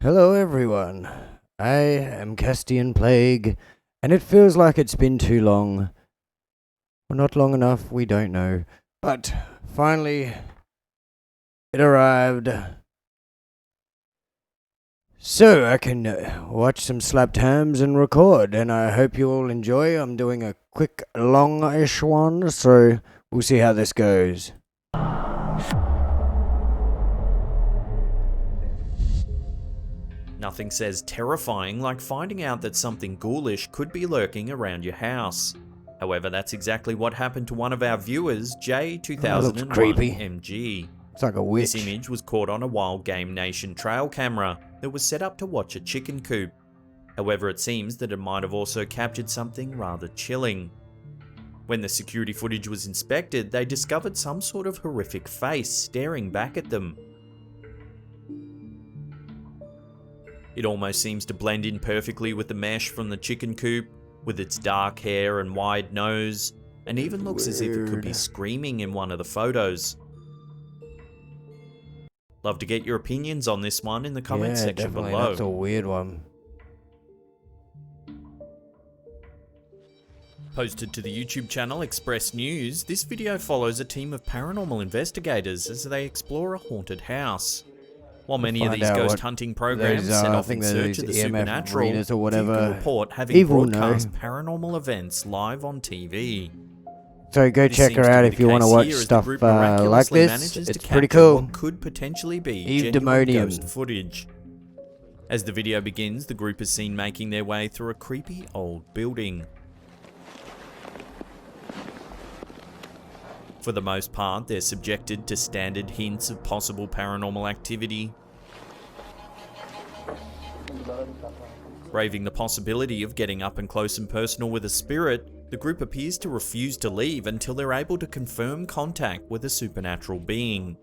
Hello everyone, I am Castian Plague, and it feels like it's been too long. Well, not long enough, we don't know. But finally, it arrived. So I can watch some slapped hams and record, and I hope you all enjoy. I'm doing a quick, long-ish one, so we'll see how this goes. Nothing says terrifying like finding out that something ghoulish could be lurking around your house. However, that's exactly what happened to one of our viewers, J2001MG. It's like a witch. This image was caught on a Wild Game Nation trail camera that was set up to watch a chicken coop. However, it seems that it might have also captured something rather chilling. When the security footage was inspected, they discovered some sort of horrific face staring back at them. It almost seems to blend in perfectly with the mesh from the chicken coop, with its dark hair and wide nose, and even looks as if it could be screaming in one of the photos. Love to get your opinions on this one in the comment section below. That's a weird one. Posted to the YouTube channel Express News, this video follows a team of paranormal investigators as they explore a haunted house. While many of these ghost hunting programs set off in search of the supernatural, few can report having broadcast paranormal events live on TV. So go check her out if you want to watch stuff like this. It's pretty cool. What could potentially be genuine ghost footage. As the video begins, the group is seen making their way through a creepy old building. For the most part, they're subjected to standard hints of possible paranormal activity, braving the possibility of getting up and close and personal with a spirit. The group appears to refuse to leave until they're able to confirm contact with a supernatural being.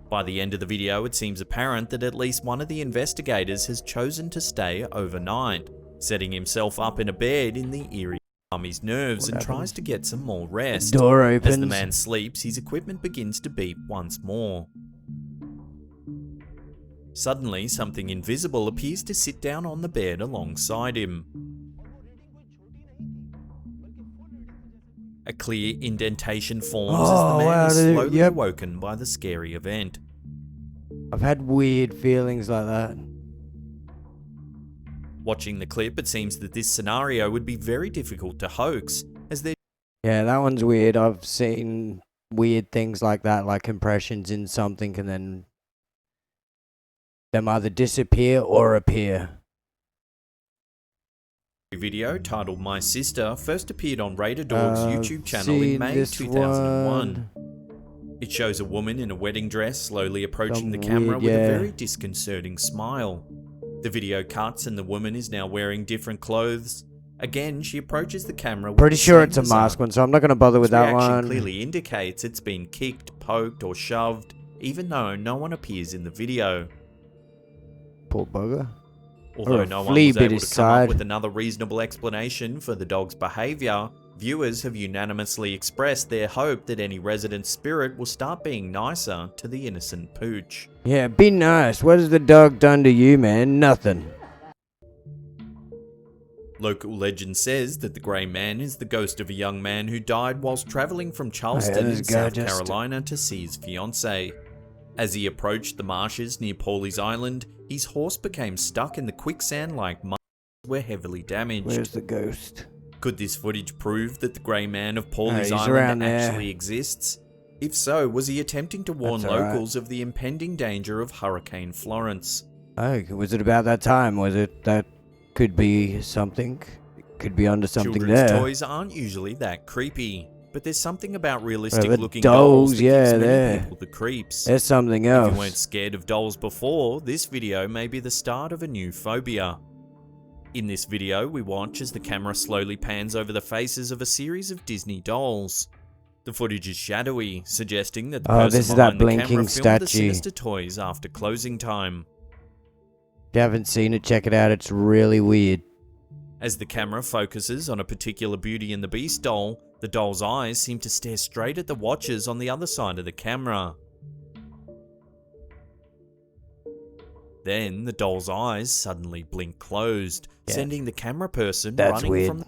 By the end of the video, it seems apparent that at least one of the investigators has chosen to stay overnight, setting himself up in a bed in the eerie his nerves and tries to get some more rest. Door opens. As the man sleeps, his equipment begins to beep once more. Suddenly, something invisible appears to sit down on the bed alongside him. A clear indentation forms as the man is slowly awoken by the scary event. I've had weird feelings like that. Watching the clip, it seems that this scenario would be very difficult to hoax, as there... Yeah, that one's weird. I've seen weird things like that, like impressions in something and then them either disappear or appear. Video titled My Sister first appeared on Raider Dog's YouTube channel in May 2001. It shows a woman in a wedding dress slowly approaching the camera with a very disconcerting smile. The video cuts and the woman is now wearing different clothes. Again, she approaches the camera with pretty sure it's a mask one, so I'm not going to bother with that one. Clearly indicates it's been kicked, poked, or shoved, even though no one appears in the video. Poor bugger. Although no one was able to come up with another reasonable explanation for the dog's behaviour, viewers have unanimously expressed their hope that any resident spirit will start being nicer to the innocent pooch. Yeah, be nice. What has the dog done to you, man? Nothing. Local legend says that the Grey Man is the ghost of a young man who died whilst travelling from Charleston in South Carolina to see his fiancée. As he approached the marshes near Pawleys Island, his horse became stuck in the quicksand like mud were heavily damaged. Where's the ghost? Could this footage prove that the Grey Man of Pawleys Island actually exists? If so, was he attempting to warn locals of the impending danger of Hurricane Florence? Oh, was it about that time? Was it that could be something? Could be under something there. Children's toys aren't usually that creepy, but there's something about realistic-looking dolls that gives many people the creeps. There's something else. If you weren't scared of dolls before, this video may be the start of a new phobia. In this video, we watch as the camera slowly pans over the faces of a series of Disney dolls. The footage is shadowy, suggesting that the person behind the camera filmed the sinister toys after closing time. If you haven't seen it, check it out. It's really weird. As the camera focuses on a particular Beauty and the Beast doll, the doll's eyes seem to stare straight at the watchers on the other side of the camera. Then the doll's eyes suddenly blink closed, sending the camera person That's running weird. from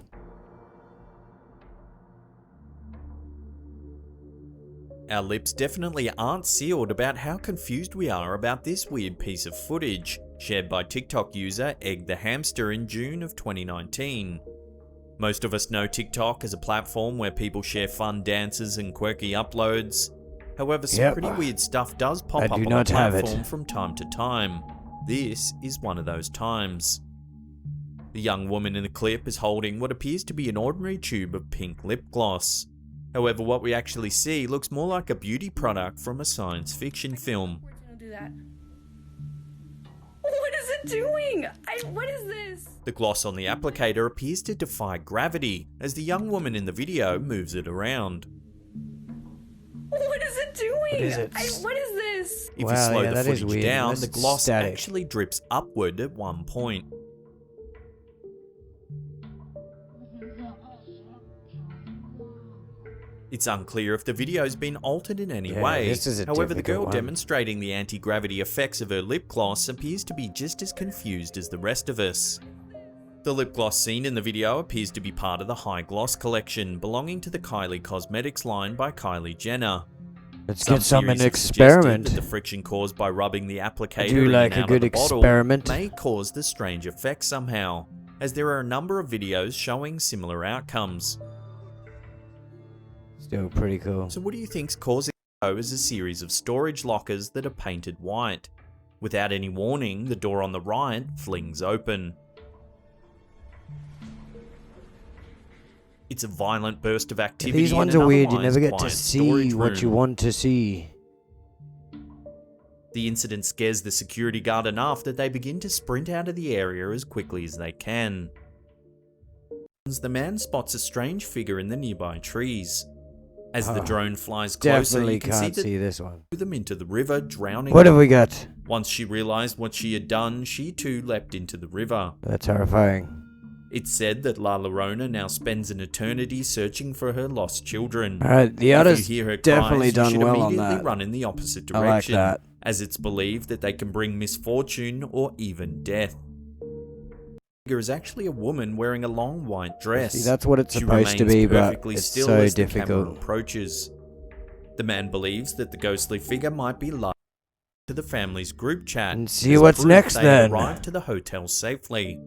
Our lips definitely aren't sealed about how confused we are about this weird piece of footage, shared by TikTok user Egg the Hamster in June of 2019. Most of us know TikTok as a platform where people share fun dances and quirky uploads. However, some pretty weird stuff does pop up on the platform from time to time. This is one of those times. The young woman in the clip is holding what appears to be an ordinary tube of pink lip gloss. However, what we actually see looks more like a beauty product from a science fiction film. What is it doing? What is this? The gloss on the applicator appears to defy gravity as the young woman in the video moves it around. What is it doing? What is it? What is this? If you slow the footage weird. down, Unless the it's gloss static. actually drips upward at one point. It's unclear if the video's been altered in any way. This is a However, the girl difficult one. demonstrating the anti-gravity effects of her lip gloss appears to be just as confused as the rest of us. The lip gloss seen in the video appears to be part of the High Gloss collection belonging to the Kylie Cosmetics line by Kylie Jenner. Let's get some theories an have suggested experiment. That the friction caused by rubbing the applicator I do in like and a out good of the bottle experiment. may cause the strange effect somehow, as there are a number of videos showing similar outcomes. Still pretty cool. So what do you think's causing it is a series of storage lockers that are painted white. Without any warning, the door on the right flings open. It's a violent burst of activity. These ones in are an weird. You otherwise never get to quiet see storage what you room. want to see. The incident scares the security guard enough that they begin to sprint out of the area as quickly as they can. The man spots a strange figure in the nearby trees. As the drone flies closer, Definitely you can see can't that see this one. threw them into the river, drowning What them. have we got? Once she realized what she had done, she too leapt into the river. That's terrifying. It's said that La Llorona now spends an eternity searching for her lost children. Alright, the If otter's you hear her definitely cries, done you should well on immediately that. run in the opposite I like direction, that. as it's believed that they can bring misfortune or even death. The figure is actually a woman wearing a long white dress. See, that's what it's She supposed to remains be, but perfectly it's still so as the camera difficult. approaches. The man believes that the ghostly figure might be live to the family's group chat. And see as what's proof next they then. arrived to the hotel safely.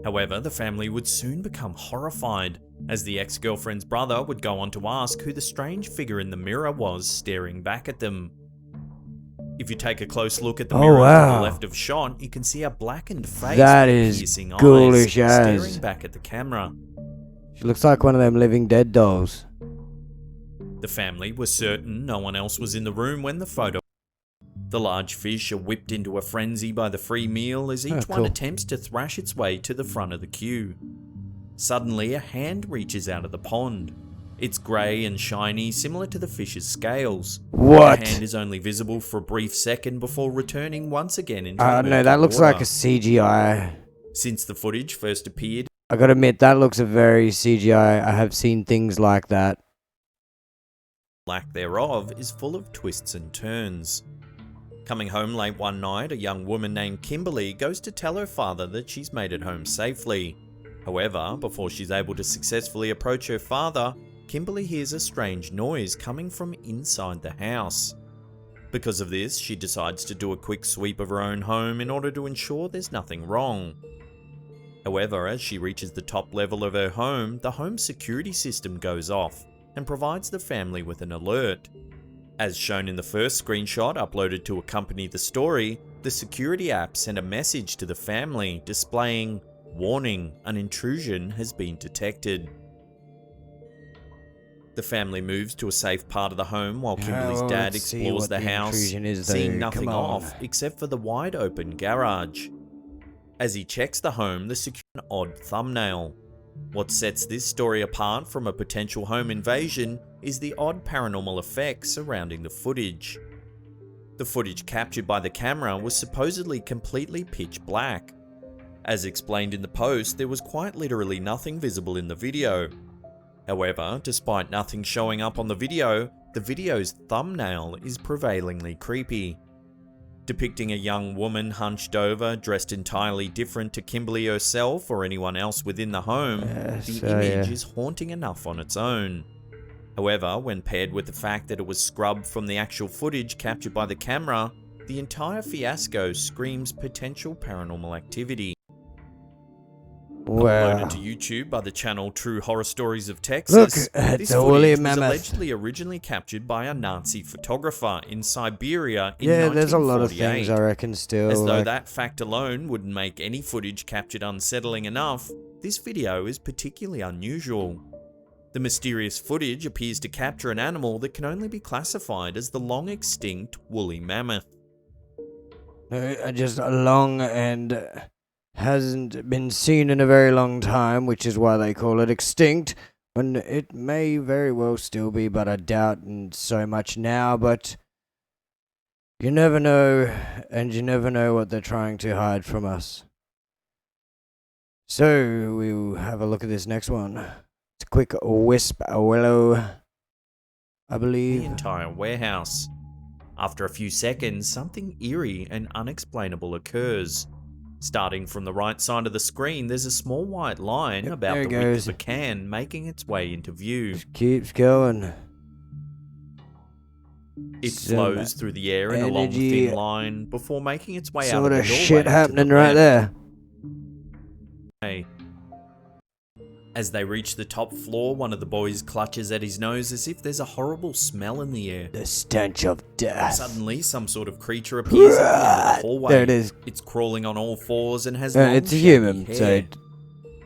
However, the family would soon become horrified, as the ex-girlfriend's brother would go on to ask who the strange figure in the mirror was staring back at them. If you take a close look at the mirror to wow. the left of shot, you can see a blackened face That with is piercing ghoulish eyes as. staring back at the camera. She looks like one of them living dead dolls. The family was certain no one else was in the room when the photo. The large fish are whipped into a frenzy by the free meal as each one cool. attempts to thrash its way to the front of the queue. Suddenly, a hand reaches out of the pond. It's grey and shiny, similar to the fish's scales. What? The hand is only visible for a brief second before returning once again into the No, murky that looks like a water. CGI. Since the footage first appeared, I gotta admit, that looks a very CGI. I have seen things like that. lack thereof is full of twists and turns. Coming home late one night, a young woman named Kimberly goes to tell her father that she's made it home safely. However, before she's able to successfully approach her father, Kimberly hears a strange noise coming from inside the house. Because of this, she decides to do a quick sweep of her own home in order to ensure there's nothing wrong. However, as she reaches the top level of her home, the home security system goes off and provides the family with an alert. As shown in the first screenshot uploaded to accompany the story, the security app sent a message to the family displaying, "Warning, an intrusion has been detected." The family moves to a safe part of the home while Kimberly's well, dad let's see explores what the the house, intrusion is, seeing though. nothing Come on. off except for the wide open garage. As he checks the home, the security an odd thumbnail. What sets this story apart from a potential home invasion is the odd paranormal effects surrounding the footage. The footage captured by the camera was supposedly completely pitch black. As explained in the post, there was quite literally nothing visible in the video. However, despite nothing showing up on the video's thumbnail is prevailingly creepy. depicting a young woman hunched over, dressed entirely different to Kimberly herself or anyone else within the home. The image is haunting enough on its own. However, when paired with the fact that it was scrubbed from the actual footage captured by the camera, the entire fiasco screams potential paranormal activity. Uploaded to YouTube by the channel True Horror Stories of Texas, this footage was allegedly originally captured by a Nazi photographer in Siberia in 1948. There's a lot of things I reckon still. As though that fact alone wouldn't make any footage captured unsettling enough, this video is particularly unusual. The mysterious footage appears to capture an animal that can only be classified as the long-extinct woolly mammoth. Just long and hasn't been seen in a very long time, which is why they call it extinct, when it may very well still be, but I doubt so much now. But you never know, and you never know what they're trying to hide from us. So we'll have a look at this next one. It's a quick wisp willow, I believe. The entire warehouse. After a few seconds, something eerie and unexplainable occurs. Starting from the right side of the screen, there's a small white line about the width of a can making its way into view. Just keeps going. It flows through the air in a long thin line before making its way out of the doorway. Sort of shit happening right there. As they reach the top floor, one of the boys clutches at his nose as if there's a horrible smell in the air. The stench of death. Suddenly, some sort of creature appears at the end of the hallway. There it is. It's crawling on all fours and has long, it's a human, hair. so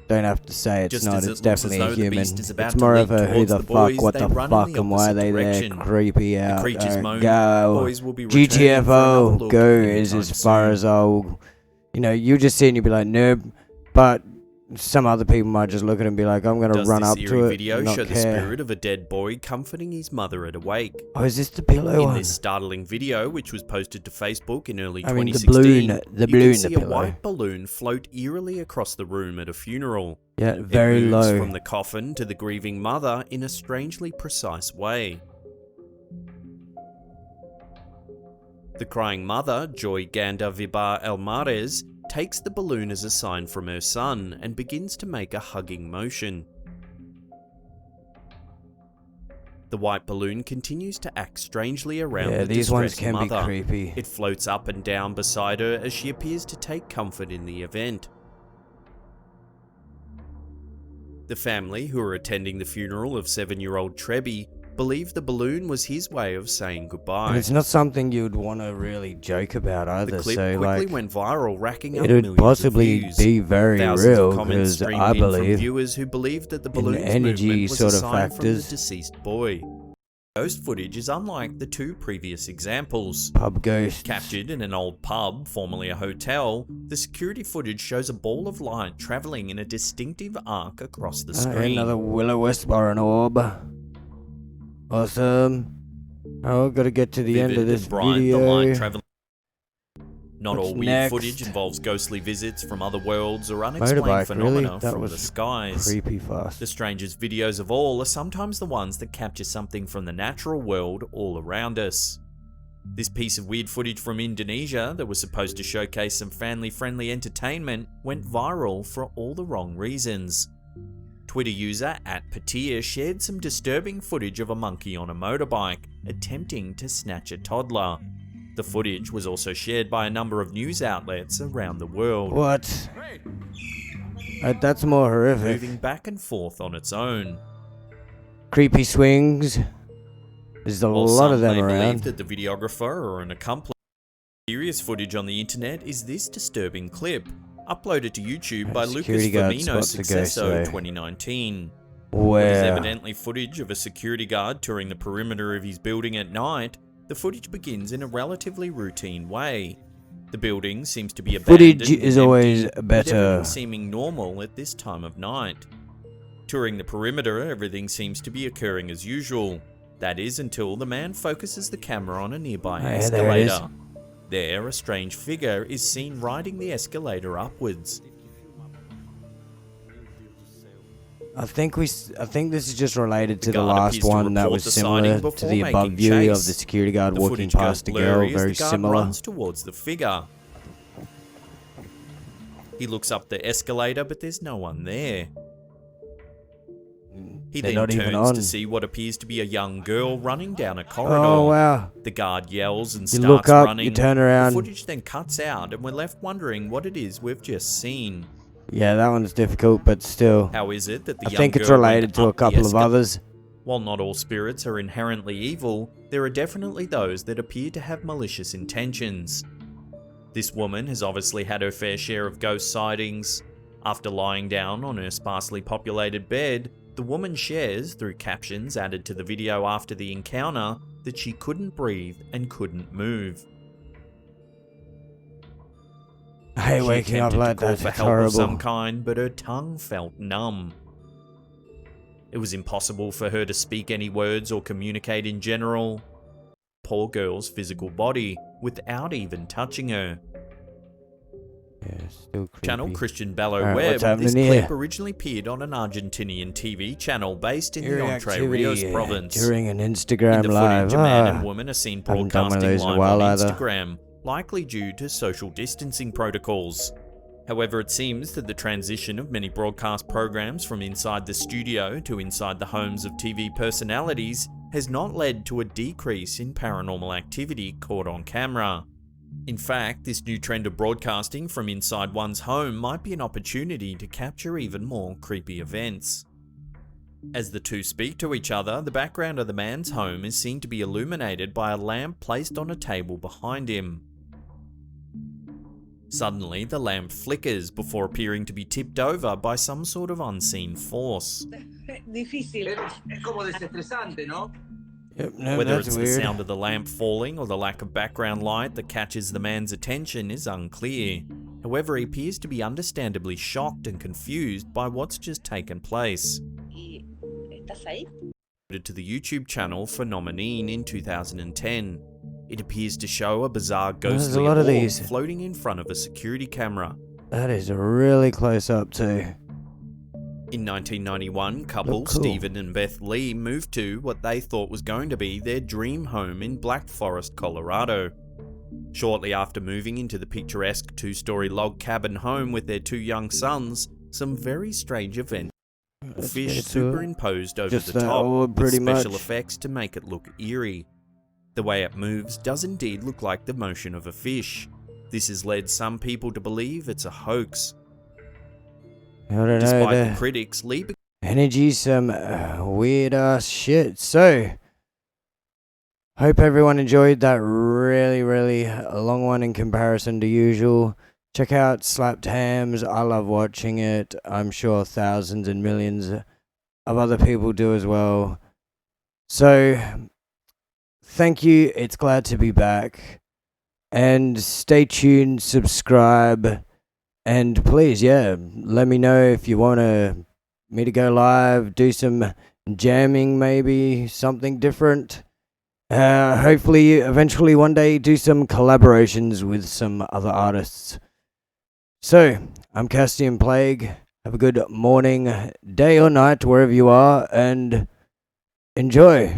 don't have to say it's Just not. as It's it looks definitely as a though the human. beast is about It's to more of leap a who towards the the fuck, boys, what they the run in fuck, the and why are they opposite there? direction. Creepy out. The creatures Don't moan. go. The boys will be returning for GTFO, another look go anytime is as far soon. as I'll. You just see and you'll be like, nope. But some other people might just look at it and be like, I'm going to run up Does this to eerie it video and not show care. the spirit of a dead boy comforting his mother at a wake? Oh, is this the pillow In one? this startling video, which was posted to Facebook in early I mean, the 2016, balloon you in can the see a pillow. white balloon float eerily across the room at a funeral. Yeah, very it moves low. from the coffin to the grieving mother in a strangely precise way. The crying mother, Joy Ganda Vibar Elmares, takes the balloon as a sign from her son and begins to make a hugging motion. The white balloon continues to act strangely around the these ones distressed can mother. be creepy. It floats up and down beside her as she appears to take comfort in the event. The family, who are attending the funeral of 7-year-old Trebi, believe the balloon was his way of saying goodbye. And it's not something you'd want to really joke about either. The clip so quickly like, went viral, racking up it would millions possibly of views. be very Thousands real of comments because streamed I in from believe viewers who believed that the balloon's energy movement was sort a of sign from factors. the deceased boy. Ghost footage is unlike the two previous examples. pub ghosts. Captured in an old pub, formerly a hotel, the security footage shows a ball of light travelling in a distinctive arc across the screen. Another will-o-wisp or an orb. Awesome. Oh, I've got to get to the end of Vivid this and bright, video. the light travelling. Not What's all weird next? footage involves ghostly visits from other worlds or unexplained Motorbike, phenomena really? That from was the skies. creepy fast. The strangest videos of all are sometimes the ones that capture something from the natural world all around us. This piece of weird footage from Indonesia that was supposed to showcase some family-friendly entertainment went viral for all the wrong reasons. Twitter user @Patia shared some disturbing footage of a monkey on a motorbike attempting to snatch a toddler. The footage was also shared by a number of news outlets around the world. What? That's more horrific. Moving back and forth on its own. Creepy swings. There's a While lot some of them may believe around. that the videographer or an accomplice. Serious footage on the internet is this disturbing clip, uploaded to YouTube by Lucas Security guard Firmino spots a ghost, Successo though. 2019. What is Where? evidently footage of a security guard touring the perimeter of his building at night, the footage begins in a relatively routine way. The building seems to be abandoned Footage is and always empty, with better. everything seeming normal at this time of night. Touring the perimeter, everything seems to be occurring as usual. That is until the man focuses the camera on a nearby Yeah, there it is. escalator. There, a strange figure is seen riding the escalator upwards. I think this is just related to the guard last appears to one that report was the similar sighting to before the above making view chase. of the security guard The walking footage goes past a girl, blurry as very the guard similar. runs towards the figure. He looks up the escalator, but there's no one there. He They're then not even turns on. to see what appears to be a young girl running down a corridor. Oh wow. The guard yells and You starts look up, running. you turn The around. footage then cuts out, and we're left wondering what it is we've just seen. Yeah, that one's difficult, but still. How is it that the I young think it's girl related went to a up the couple of escalator? others. While not all spirits are inherently evil, there are definitely those that appear to have malicious intentions. This woman has obviously had her fair share of ghost sightings. After lying down on her sparsely populated bed, the woman shares, through captions added to the video after the encounter, that she couldn't breathe and couldn't move. I hate She waking up attempted like to call that. for It's help of some horrible. kind, but her tongue felt numb. It was impossible for her to speak any words or communicate in general. Poor girl's physical body, without even touching her. Yeah, still creepy. Channel Christian Bello Alright, Web. what's happening This here? clip originally appeared on an Argentinian TV channel based in the Eerie Entre activity, Rios province. during an In Instagram the live. footage, a man and woman are seen haven't done one of broadcasting those in a live while on either. Instagram, likely due to social distancing protocols. However, it seems that the transition of many broadcast programs from inside the studio to inside the homes of TV personalities has not led to a decrease in paranormal activity caught on camera. In fact, this new trend of broadcasting from inside one's home might be an opportunity to capture even more creepy events. As the two speak to each other, the background of the man's home is seen to be illuminated by a lamp placed on a table behind him. Suddenly, the lamp flickers before appearing to be tipped over by some sort of unseen force. Difícil. Es como desestresante, ¿no? Yep, no, Whether that's it's weird. the sound of the lamp falling or the lack of background light that catches the man's attention is unclear. However, he appears to be understandably shocked and confused by what's just taken place. ¿Y estás ahí? To the YouTube channel Phenomenine in 2010. It appears to show a bizarre There's a ghostly lot of orb these. floating in front of a security camera. That is really close up too. In 1991, couple Look cool. Stephen and Beth Lee moved to what they thought was going to be their dream home in Black Forest, Colorado. Shortly after moving into the picturesque two-story log cabin home with their two young sons, some very strange events. Let's Fish get to it. superimposed over Just the that top orb, with pretty special much. effects to make it look eerie. The way it moves does indeed look like the motion of a fish. This has led some people to believe it's a hoax. I don't know. Despite the The critics, Lee energy, some weird ass shit. So, hope everyone enjoyed that really long one in comparison to usual. Check out Slapped Hams. I love watching it. I'm sure thousands and millions of other people do as well. So, thank you. It's glad to be back. And stay tuned, subscribe, and please, let me know if you want me to go live, do some jamming, maybe something different. Hopefully, eventually, one day, do some collaborations with some other artists. So, I'm Castian Plague. Have a good morning, day or night, wherever you are, and enjoy.